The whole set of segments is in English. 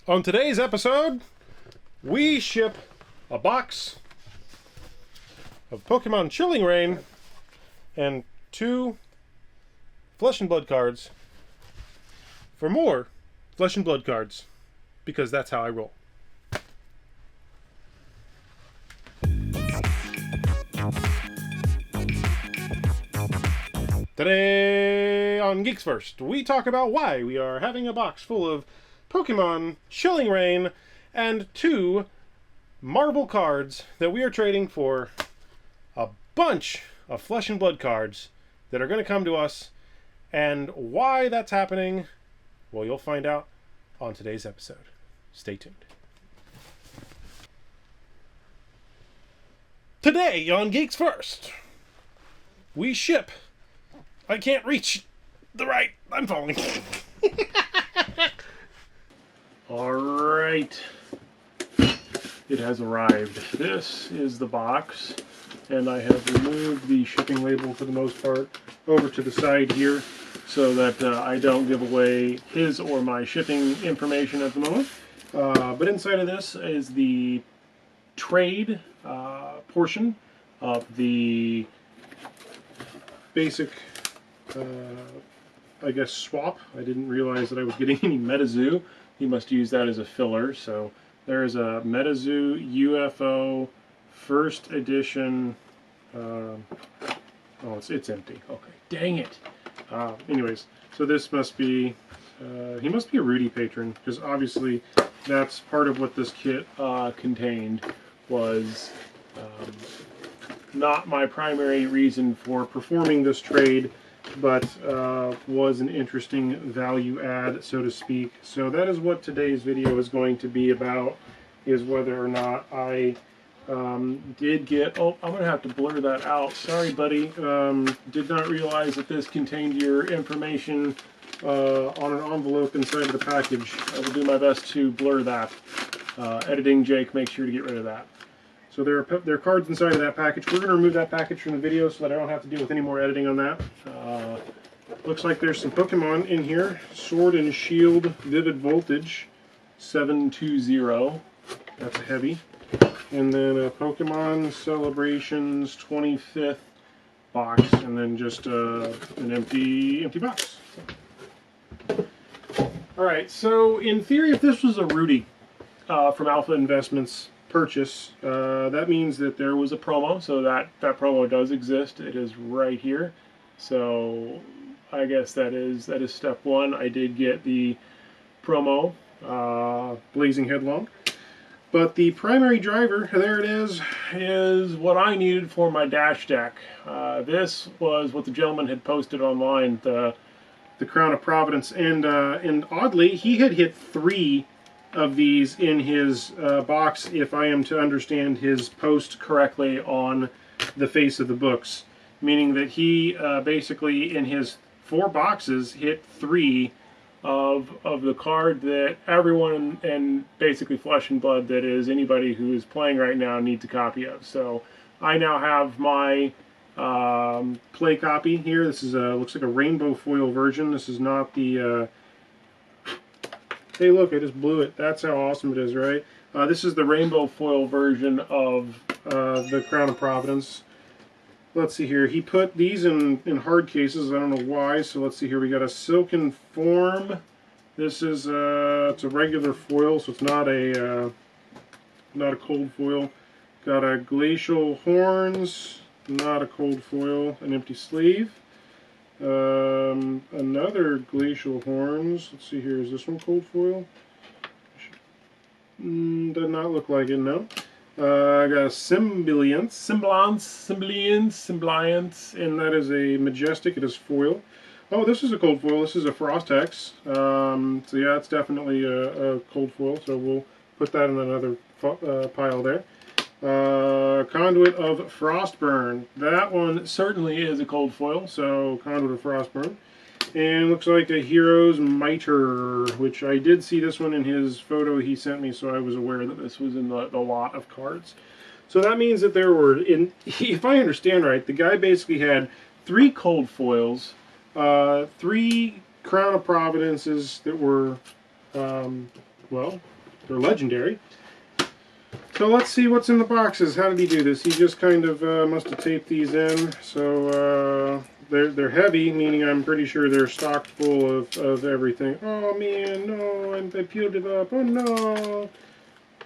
On today's episode, we ship a box of Pokemon Chilling Reign and 2 Flesh and Blood cards for more Flesh and Blood cards, because that's how I roll. Today on Geeks First, we talk about why we are having a box full of Pokemon Chilling Reign and 2 marble cards that we are trading for a bunch of Flesh and Blood cards that are going to come to us, and why that's happening, well, you'll find out on today's episode. Stay tuned. Today on Geeks First, we ship... I can't reach the right. I'm falling. Alright. It has arrived. This is the box, and I have removed the shipping label for the most part over to the side here so that I don't give away his or my shipping information at the moment. But inside of this is the trade portion of the basic I guess swap. I didn't realize that I was getting any Metazoo. He must use that as a filler. So there is a Metazoo UFO first edition. Oh, it's empty. Okay, dang it. Anyways, so this must be he must be a Rudy patron, because obviously that's part of what this kit contained. Was not my primary reason for performing this trade, but was an interesting value add, so to speak. So that is what today's video is going to be about, is whether or not I did get... Oh, I'm going to have to blur that out. Sorry, buddy. Did not realize that this contained your information on an envelope inside of the package. I will do my best to blur that. Editing Jake, make sure to get rid of that. So there are cards inside of that package. We're going to remove that package from the video so that I don't have to deal with any more editing on that. Looks like there's some Pokemon in here. Sword and Shield Vivid Voltage 720. That's heavy. And then a Pokemon Celebrations 25th box. And then just an empty box. Alright, so in theory, if this was a Rudy from Alpha Investments purchase, that means that there was a promo, so that promo does exist. It is right here. So I guess that is step one. I did get the promo, Blazing Headlong, but the primary driver, there it is what I needed for my dash deck. This was what the gentleman had posted online, the Crown of Providence, and oddly he had hit 3 of these in his box, if I am to understand his post correctly on the face of the books. Meaning that he basically in his 4 boxes hit 3 of the card that everyone and basically Flesh and Blood, that is anybody who is playing right now, needs a copy of. So I now have my play copy here. This is looks like a rainbow foil version. This is not the hey, look, I just blew it. That's how awesome it is, right? This is the rainbow foil version of the Crown of Providence. Let's see here. He put these in hard cases. I don't know why. So let's see here. We got a Silken Form. This is it's a regular foil, so it's not a cold foil. Got a Glacial Horns, not a cold foil. An empty sleeve. Another Glacial Horns. Let's see here. Is this one cold foil? Does not look like it, no. I got a Semblance, and that is a Majestic. It is foil. Oh, this is a cold foil. This is a Frost Hex. So yeah, it's definitely a cold foil. So we'll put that in another pile there. Conduit of Frostburn. That one certainly is a cold foil, so Conduit of Frostburn. And looks like a Hero's Mitre, which I did see this one in his photo he sent me, so I was aware that this was in the lot of cards. So that means that there were, if I understand right, the guy basically had 3 cold foils, 3 Crown of Providences that were well, they're legendary. So let's see what's in the boxes. How did he do this? He just kind of must have taped these in. So they're heavy, meaning I'm pretty sure they're stocked full of everything. Oh man, no, I peeled it up. Oh no.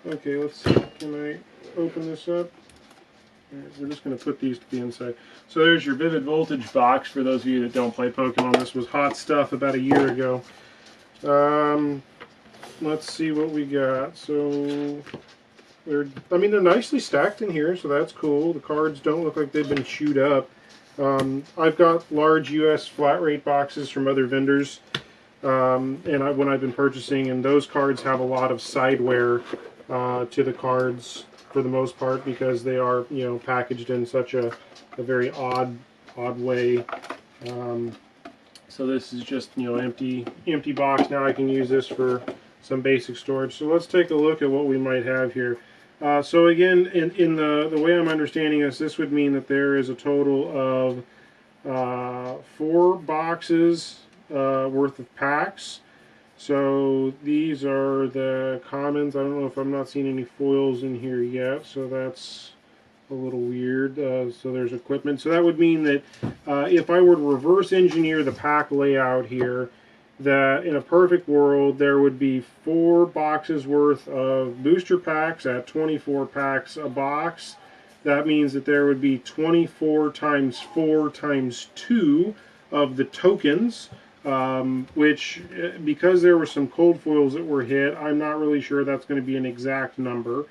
Okay, let's see. Can I open this up? Right, we're just going to put these to the inside. So there's your Vivid Voltage box for those of you that don't play Pokemon. This was hot stuff about a year ago. Let's see what we got. So they're nicely stacked in here, so that's cool. The cards don't look like they've been chewed up. I've got large US flat rate boxes from other vendors, when I've been purchasing, and those cards have a lot of sideware to the cards for the most part, because they are, you know, packaged in such a very odd way. So this is just, you know, empty box. Now I can use this for some basic storage. So let's take a look at what we might have here. So again, in the way I'm understanding this would mean that there is a total of 4 boxes worth of packs. So these are the commons. I don't know if I'm not seeing any foils in here yet, so that's a little weird. So there's equipment. So that would mean that if I were to reverse engineer the pack layout here, that in a perfect world there would be 4 boxes worth of booster packs at 24 packs a box. That means that there would be 24 times 4 times 2 of the tokens, which, because there were some cold foils that were hit, I'm not really sure that's going to be an exact number.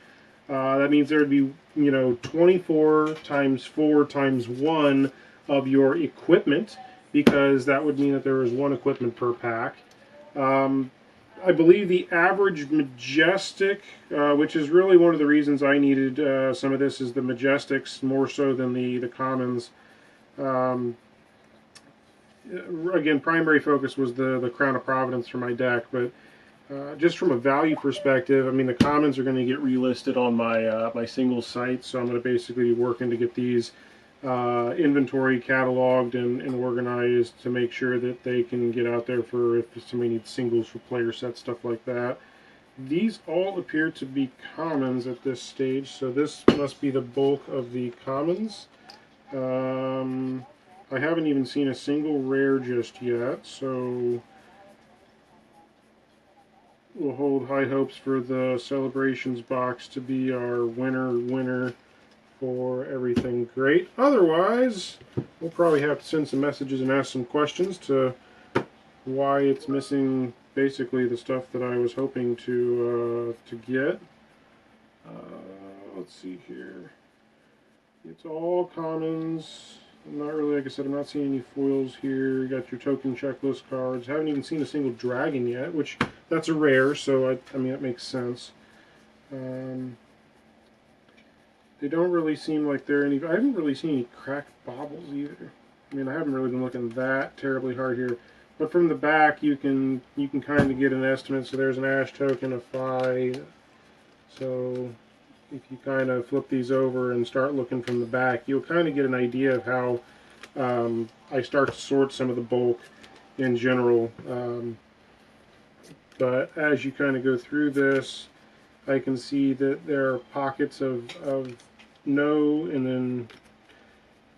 That means there would be, you know, 24 times 4 times 1 of your equipment, because that would mean that there was 1 equipment per pack. I believe the average Majestic, which is really one of the reasons I needed some of this, is the Majestics more so than the commons. Again, primary focus was the Crown of Providence for my deck, but just from a value perspective, I mean, the commons are going to get relisted on my my single site, so I'm going to basically be working to get these inventory cataloged and organized to make sure that they can get out there for if somebody needs singles for player sets, stuff like that. These all appear to be commons at this stage, so this must be the bulk of the commons. I haven't even seen a single rare just yet, so we'll hold high hopes for the Celebrations box to be our winner for everything great. Otherwise, we'll probably have to send some messages and ask some questions to why it's missing basically the stuff that I was hoping to get. Let's see here. It's all commons. I'm not really, like I said, I'm not seeing any foils here. You got your token checklist cards. Haven't even seen a single dragon yet, which that's a rare, so I mean that makes sense. They don't really seem like they're any. I haven't really seen any cracked baubles either. I mean, I haven't really been looking that terribly hard here. But from the back, you can kind of get an estimate. So there's an Ash token of 5. So if you kind of flip these over and start looking from the back, you'll kind of get an idea of how I start to sort some of the bulk in general. But as you kind of go through this, I can see that there are pockets of no, and then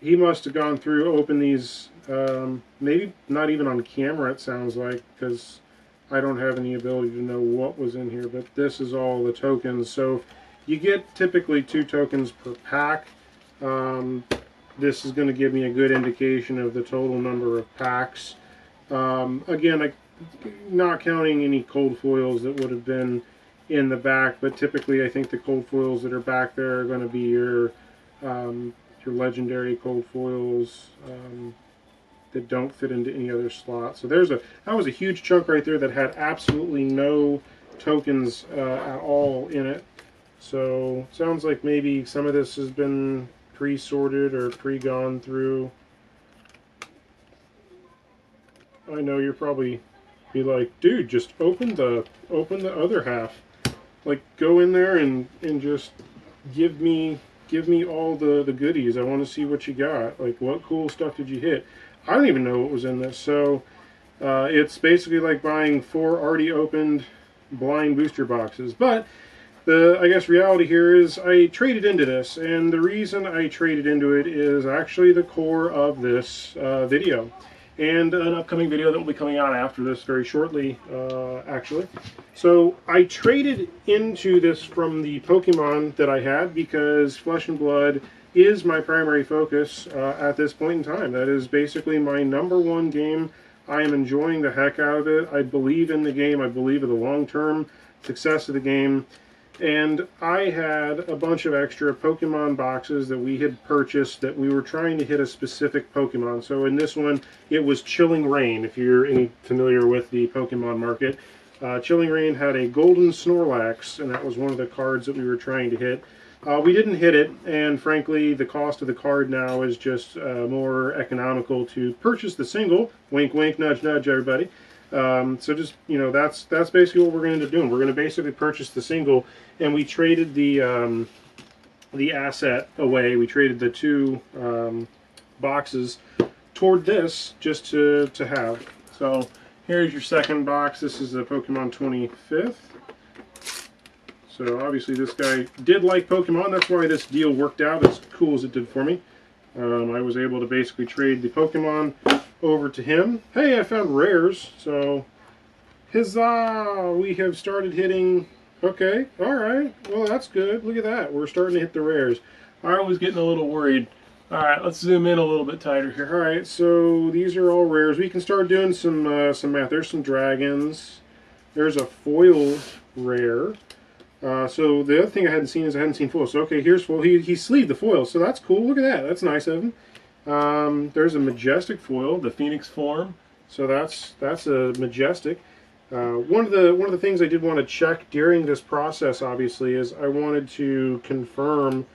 he must have gone through, opened these, maybe not even on camera, it sounds like, because I don't have any ability to know what was in here, but this is all the tokens. So you get typically 2 tokens per pack. This is going to give me a good indication of the total number of packs. Again, not counting any cold foils that would have been in the back, but typically I think the cold foils that are back there are going to be your legendary cold foils that don't fit into any other slot. So that was a huge chunk right there that had absolutely no tokens at all in it. So sounds like maybe some of this has been pre-sorted or pre-gone through. I know you're probably be like, dude, just open the other half. Like, go in there and just give me all the goodies. I want to see what you got. Like, what cool stuff did you hit? I don't even know what was in this. So it's basically like buying 4 already opened blind booster boxes. But the, I guess, reality here is I traded into this, and the reason I traded into it is actually the core of this video. And an upcoming video that will be coming out after this very shortly, actually. So I traded into this from the Pokemon that I had because Flesh and Blood is my primary focus at this point in time. That is basically my #1 game. I am enjoying the heck out of it. I believe in the game. I believe in the long-term success of the game. And I had a bunch of extra Pokemon boxes that we had purchased that we were trying to hit a specific Pokemon. So in this one, it was Chilling Reign, if you're familiar with the Pokemon market. Chilling Reign had a golden Snorlax, and that was one of the cards that we were trying to hit. We didn't hit it, and frankly, the cost of the card now is just more economical to purchase the single. Wink, wink, nudge, nudge, everybody. So just, you know, that's basically what we're going to end up doing. We're going to basically purchase the single, and we traded the asset away. We traded the 2 boxes toward this just to have. So here's your second box. This is the Pokemon 25th. So obviously this guy did like Pokemon. That's why this deal worked out as cool as it did for me. I was able to basically trade the Pokemon over to him. Hey, I found rares, so huzzah! We have started hitting. Okay, alright, well that's good. Look at that, we're starting to hit the rares. I was getting a little worried. Alright, let's zoom in a little bit tighter here. Alright, so these are all rares. We can start doing some math. There's some dragons. There's a foil rare. So the other thing I hadn't seen is I hadn't seen foils. So okay, here's foil. He sleeved the foil, so that's cool. Look at that. That's nice of him. There's a Majestic foil, the Phoenix form. So that's a Majestic. One of the things I did want to check during this process, obviously, is I wanted to confirm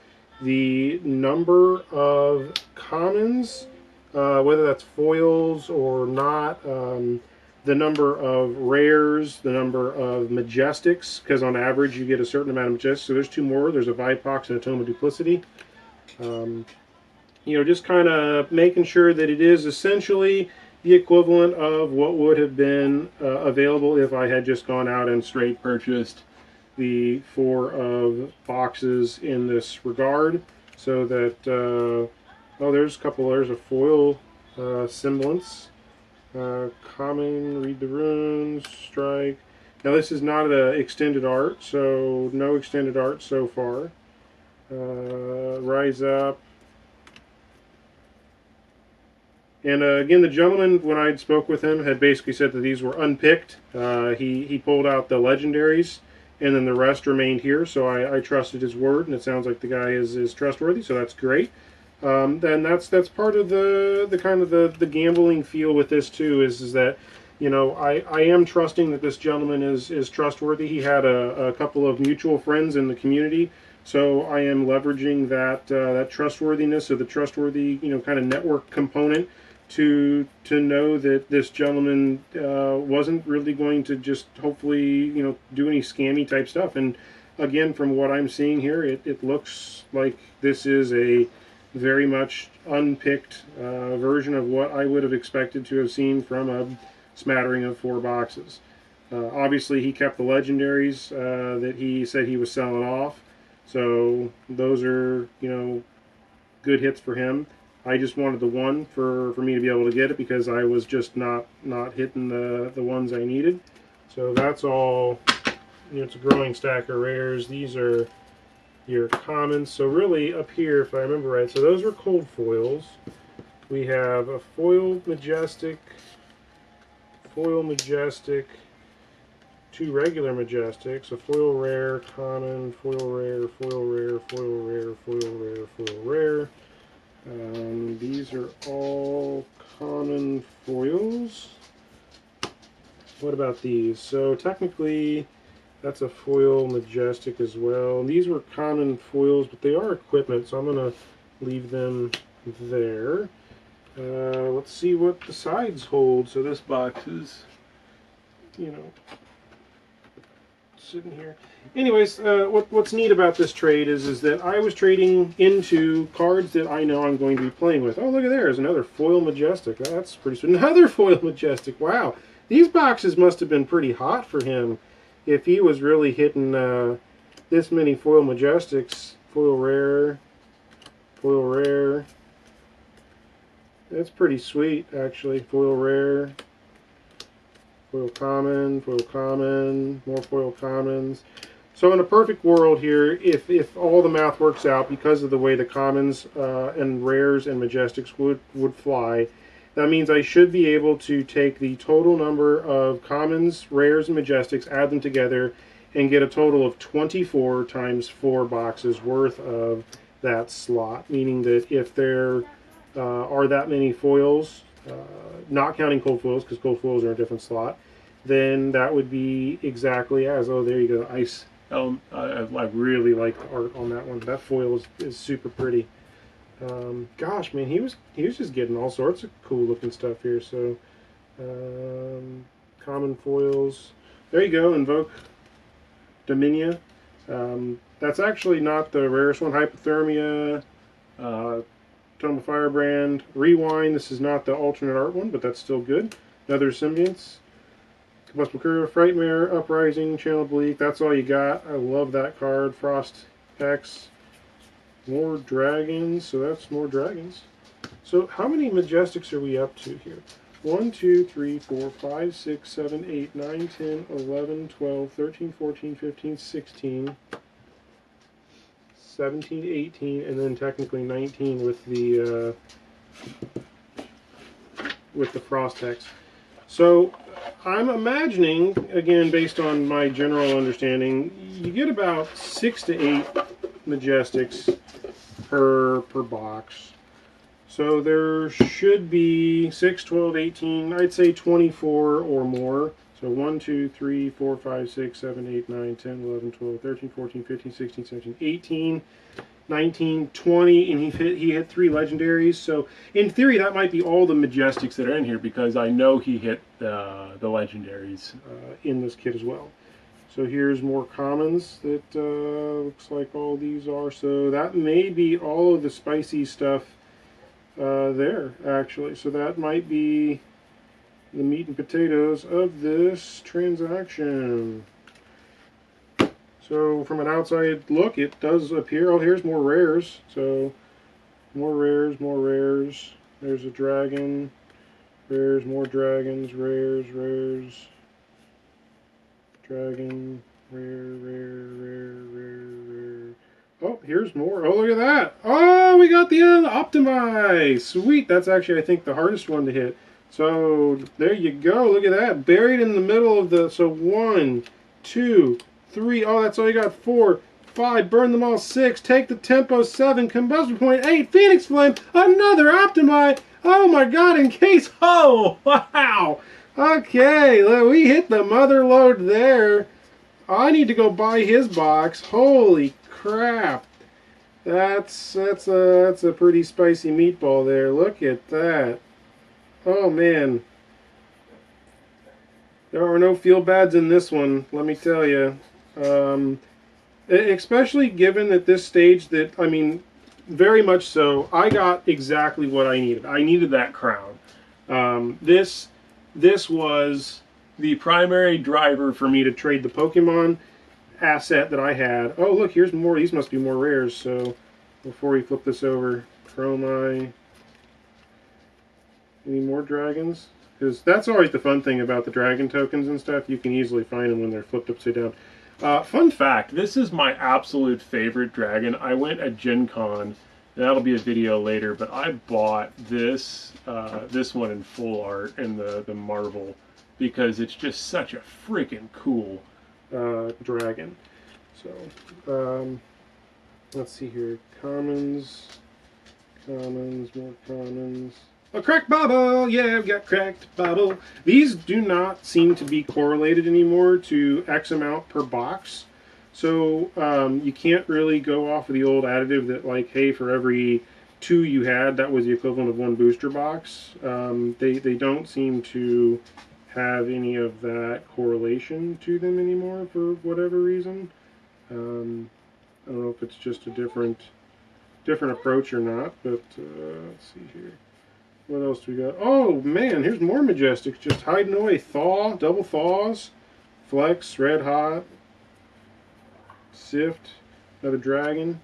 the number of commons, whether that's foils or not. The number of rares, the number of Majestics, because on average you get a certain amount of Majestics. So there's 2 more. There's a Vipox and a Tome of Duplicity. You know, just kind of making sure that it is essentially the equivalent of what would have been available if I had just gone out and straight purchased the 4 of boxes in this regard. So that, oh, there's a couple, there's a foil semblance. Common, read the runes, strike. Now this is not an extended art, so no extended art so far. Rise up. And again, the gentleman, when I spoke with him, had basically said that these were unpicked. He pulled out the legendaries, and then the rest remained here, so I trusted his word, and it sounds like the guy is trustworthy, so that's great. Then that's part of the kind of the gambling feel with this too, is that, you know, I am trusting that this gentleman is trustworthy. He had a couple of mutual friends in the community, so I am leveraging that trustworthiness, or the trustworthy, you know, kind of network component to know that this gentleman wasn't really going to just hopefully, you know, do any scammy type stuff. And again, from what I'm seeing here, it looks like this is a very much unpicked version of what I would have expected to have seen from a smattering of 4 boxes. Obviously, he kept the legendaries that he said he was selling off, so those are, you know, good hits for him. I just wanted the 1 for me to be able to get it, because I was just not hitting the ones I needed. So that's all, you know, it's a growing stack of rares. These are your commons. So really up here, if I remember right, so those were cold foils. We have a foil Majestic, 2 regular Majestics, a foil rare, common, foil rare, foil rare, foil rare, foil rare, foil rare. These are all common foils. What about these? So technically that's a foil Majestic as well. And these were common foils, but they are equipment, so I'm going to leave them there. Let's see what the sides hold. So this box is, you know, sitting here. Anyways, what's neat about this trade is that I was trading into cards that I know I'm going to be playing with. Oh, look at there's another foil Majestic. That's pretty sweet. Another foil Majestic. Wow. These boxes must have been pretty hot for him. if he was really hitting this many foil Majestics, foil rare, that's pretty sweet actually. Foil rare, foil common, more foil commons. So in a perfect world here, if all the math works out, because of the way the commons and rares and Majestics would fly, that means I should be able to take the total number of commons, rares, and Majestics, add them together, and get a total of 24 times 4 boxes worth of that slot. Meaning that if there are that many foils, not counting cold foils, because cold foils are a different slot, then that would be exactly as, oh, there you go, ice. I really like the art on that one. That foil is super pretty. Gosh, man, he was just getting all sorts of cool looking stuff here. So, common foils. There you go. Invoke Dominia. That's actually not the rarest one. Hypothermia. Tome of Firebrand. Rewind. This is not the alternate art one, but that's still good. Another Symbionts. Combustible Courier, Frightmare, Uprising, Channel Bleak. That's all you got. I love that card. Frost X. More dragons. So that's more dragons. So how many Majestics are we up to here? 1, 2, 3, 4, 5, 6, 7, 8, 9, 10, 11, 12, 13, 14, 15, 16, 17, 18, and then technically 19 with the Frost Hex. So I'm imagining, again, based on my general understanding, you get about 6 to 8 Majestics per box. So there should be 6, 12, 18, I'd say 24 or more. So 1, 2, 3, 4, 5, 6, 7, 8, 9, 10, 11, 12, 13, 14, 15, 16, 17, 18, 19, 20, and he hit 3 legendaries. So in theory, that might be all the Majestics that are in here, because I know he hit the legendaries in this kit as well. So here's more commons that looks like all these are. So that may be all of the spicy stuff there, actually. So that might be the meat and potatoes of this transaction. So from an outside look, it does appear, oh, here's more rares. So more rares, more rares. There's a dragon. Rares, more dragons, rares. Dragon, rare. Oh, here's more. Oh, look at that. Oh, we got the Optimize. Sweet. That's actually, I think, the hardest one to hit. So there you go. Look at that. Buried in the middle of the, so 1, 2, 3. Oh, that's all you got. 4, 5. Burn them all. 6. Take the tempo. 7. Combustion point. 8. Phoenix Flame. Another Optimize. Oh my God. In case. Oh, wow. Okay, we hit the mother load there. I need to go buy his box. Holy crap. That's a pretty spicy meatball there. Look at that. Oh man. There are no feel bads in this one, let me tell you. Especially given at this stage that, I mean, very much so, I got exactly what I needed. I needed that crown. This was the primary driver for me to trade the Pokemon asset that I had. Oh, look, here's more. These must be more rares. So before we flip this over, Chromai. Any more dragons? Because that's always the fun thing about the dragon tokens and stuff. You can easily find them when they're flipped upside down. Fun fact, this is my absolute favorite dragon. I went at Gen Con. That'll be a video later, but I bought this this one in full art and the marble, because it's just such a freaking cool dragon. So let's see here. Commons, more commons. A cracked bubble! Yeah, we've got cracked bubble. These do not seem to be correlated anymore to X amount per box. So you can't really go off of the old additive that, like, hey, for every 2 you had, that was the equivalent of 1 booster box. They don't seem to have any of that correlation to them anymore for whatever reason. I don't know if it's just a different approach or not, but let's see here. What else do we got? Oh man, here's more Majestics just hiding away. Thaw, double thaws. Flex, Red Hot, Sift, another dragon.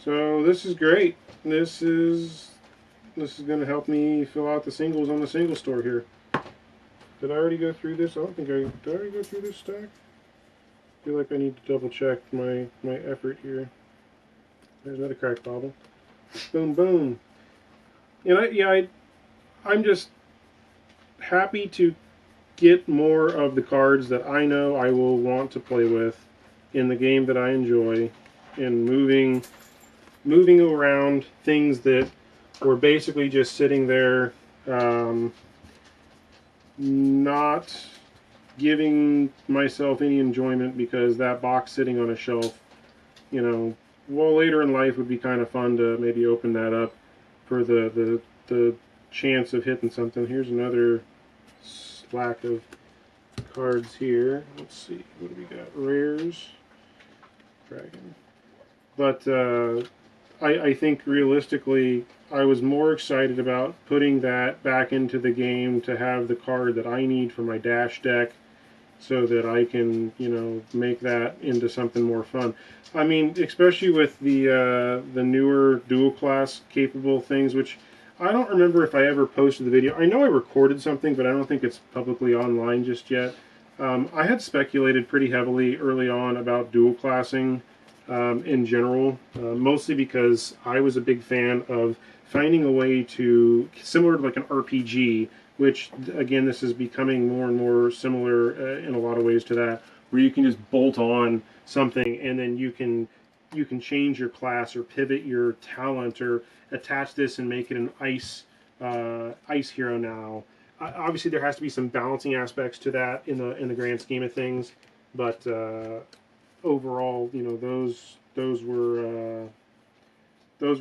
So this is great. This is going to help me fill out the singles on the single store here. Did I already go through this? I don't think did I already go through this stack? I feel like I need to double check my effort here. There's another cracked bauble. Boom, boom. And I'm just happy to get more of the cards that I know I will want to play with in the game that I enjoy, and moving around things that were basically just sitting there, not giving myself any enjoyment because that box sitting on a shelf, you know, well, later in life would be kind of fun to maybe open that up for the chance of hitting something. Here's another slack of cards here. Let's see, what do we got? Rares, dragon. But I think realistically, I was more excited about putting that back into the game to have the card that I need for my dash deck, so that I can, you know, make that into something more fun. I mean, especially with the newer dual class capable things, which I don't remember if I ever posted the video. I know I recorded something, but I don't think it's publicly online just yet. I had speculated pretty heavily early on about dual classing in general, mostly because I was a big fan of finding a way to, similar to like an RPG, which, again, this is becoming more and more similar in a lot of ways to that, where you can just bolt on something and then you can change your class or pivot your talent or attach this and make it an ice hero now. Obviously, there has to be some balancing aspects to that in the grand scheme of things, but overall, you know, those were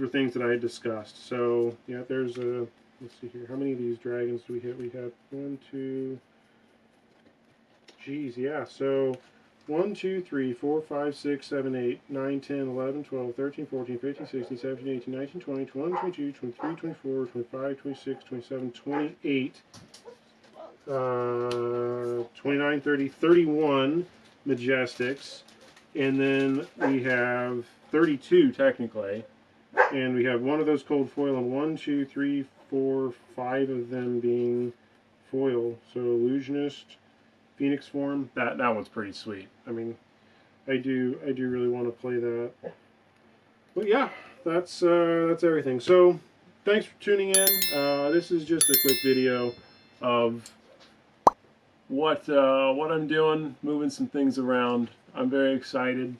things that I had discussed. So yeah, there's a. Let's see here. How many of these dragons do we hit? We have 1, 2. Geez, yeah. So 1, 2, 3, 4, 5, 6, 7, 8, 9, 10, 11, 12, 13, 14, 15, 16, 17, 18, 19, 20, 21, 22, 23, 24, 25, 26, 27, 28, 29, 30, 31 Majestics. And then we have 32 technically. And we have one of those cold foil and 1, 2, 3, 4, 5 of them being foil. So Illusionist, Phoenix form. That one's pretty sweet. I mean, I do really want to play that. But yeah, that's everything. So thanks for tuning in. This is just a quick video of what I'm doing, moving some things around. I'm very excited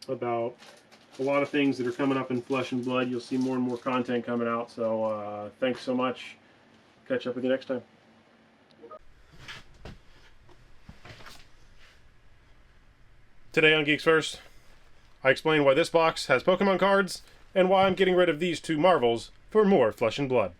about a lot of things that are coming up in Flesh and Blood. You'll see more and more content coming out. So thanks so much. Catch up with you next time. Today on Geeks First, I explain why this box has Pokemon cards and why I'm getting rid of these two marvels for more Flesh and Blood.